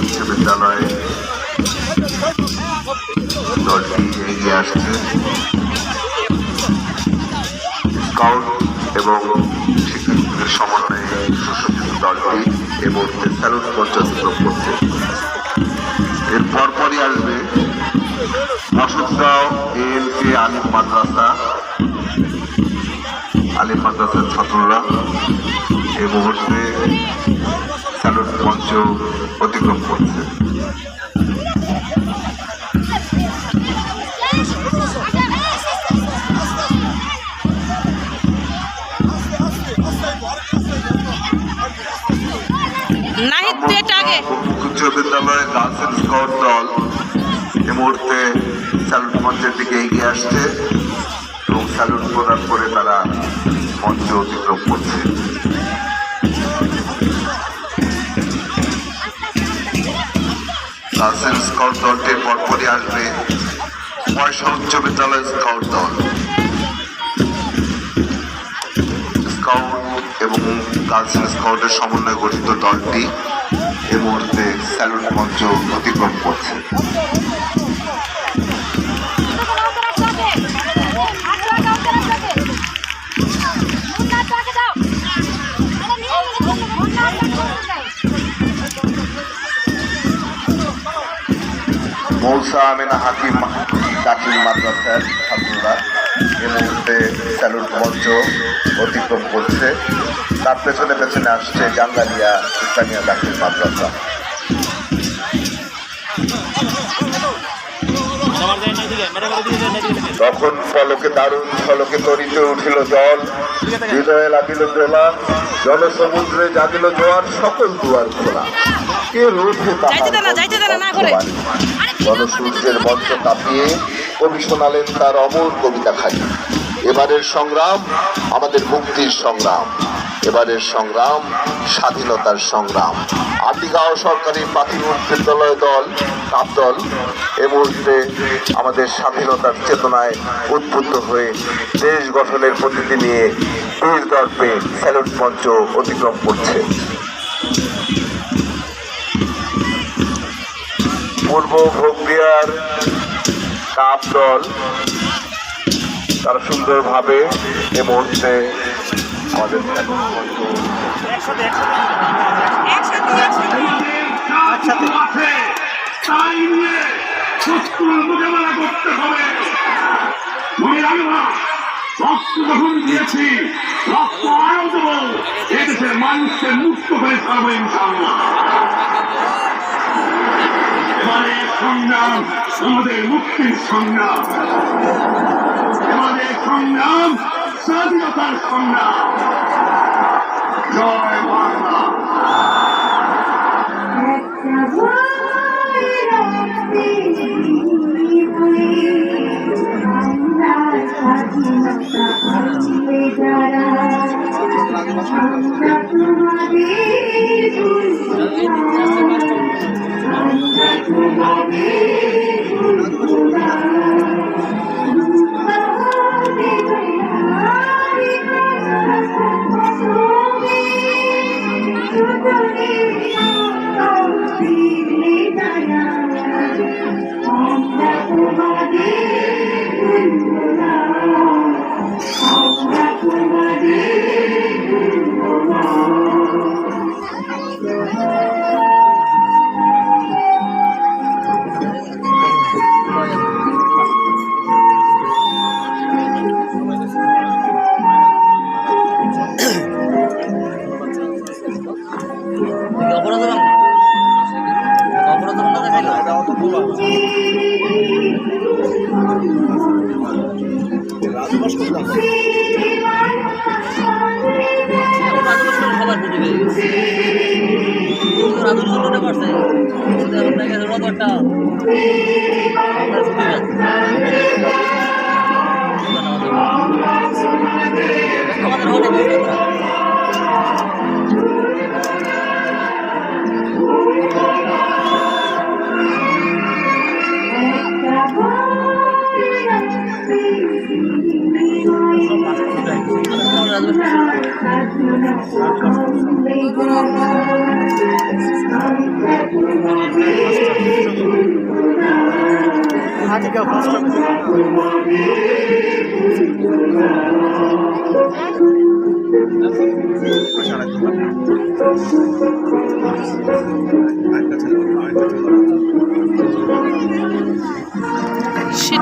বিশ্ববিদ্যালয়ে দলটি এগিয়ে আসছে। স্কাউট এবং শিক্ষার্থীদের সমন্বয়ে সুসজ্জিত দলটি এ মুহূর্তে স্যালুট মঞ্চ অতিক্রম করছে। এর পরপরই আসবে মশদগাঁও ALK আলিম মাদ্রাসার ছাত্ররা এই মুহূর্তে স্যালুট মঞ্চ অতিক্রম করছে। উচ্চ বিদ্যালয়ের গার্লস এন্ড স্কাউট দল এই মুহূর্তে স্যালুট মঞ্চের দিকে এগিয়ে আসছে এবং স্যালুট প্রদান করে তারা মঞ্চ অতিক্রম করছে। গার্লস এন্ড স্কাউট দলটির পরপরই আসবে ময়সা উচ্চ বিদ্যালয়ের স্কাউট দল। স্কাউট এবং গার্লস এন্ড স্কাউটের সমন্বয়ে গঠিত দলটি এই মুহূর্তে স্যালুট মঞ্চ অতিক্রম করছে। মৌসা আমিনা হাকিম দাখিল মাদ্রাসার ছাত্ররা এই মুহূর্তে স্যালুট মঞ্চ অতিক্রম করছে। তার পেছনে পেছনে আসছে জাঙ্গালিয়া ইসলামিয়া দাখিল মাদ্রাসা। তখন ফলকে দারুণ ফলকে তরিতে উঠিল জল, হৃদয়ে লাগিল দোলা, জলসমুদ্রে জাগিল জোয়ার, সকল দুয়ার খোলা, কে রোধে জনসূর্যের মঞ্চ কাঁপিয়ে কবি শোনালেন তার অমর কবিতা খালি। এবারের সংগ্রাম আমাদের মুক্তির সংগ্রাম, এবারের সংগ্রাম স্বাধীনতার সংগ্রাম। আটিগাঁও সরকারি প্রাথমিক বিদ্যালয় দল কাপদল এ মুহূর্তে আমাদের স্বাধীনতার চেতনায় উদ্বুদ্ধ হয়ে দেশ গঠনের প্রতিটি নিয়ে বীর দর্পে স্যালুট মঞ্চ অতিক্রম করছে। পূর্ব ভোগবিহার কাপ দল তারা সুন্দরভাবে এ মুহূর্তে আমাদের মোকাবেলা করতে হবে। যখন দিয়েছি রক্ত আরো দেব, এদেশের মানুষকে মুক্ত করে ছাড়বো ইনশাআল্লাহ। এবারে সংগ্রাম আমাদের মুক্তির সংগ্রাম, আমাদের সংগ্রাম স্বাধীনতার সংগ্রাম। জয় বাংলা। স্বাধীনতা Shit.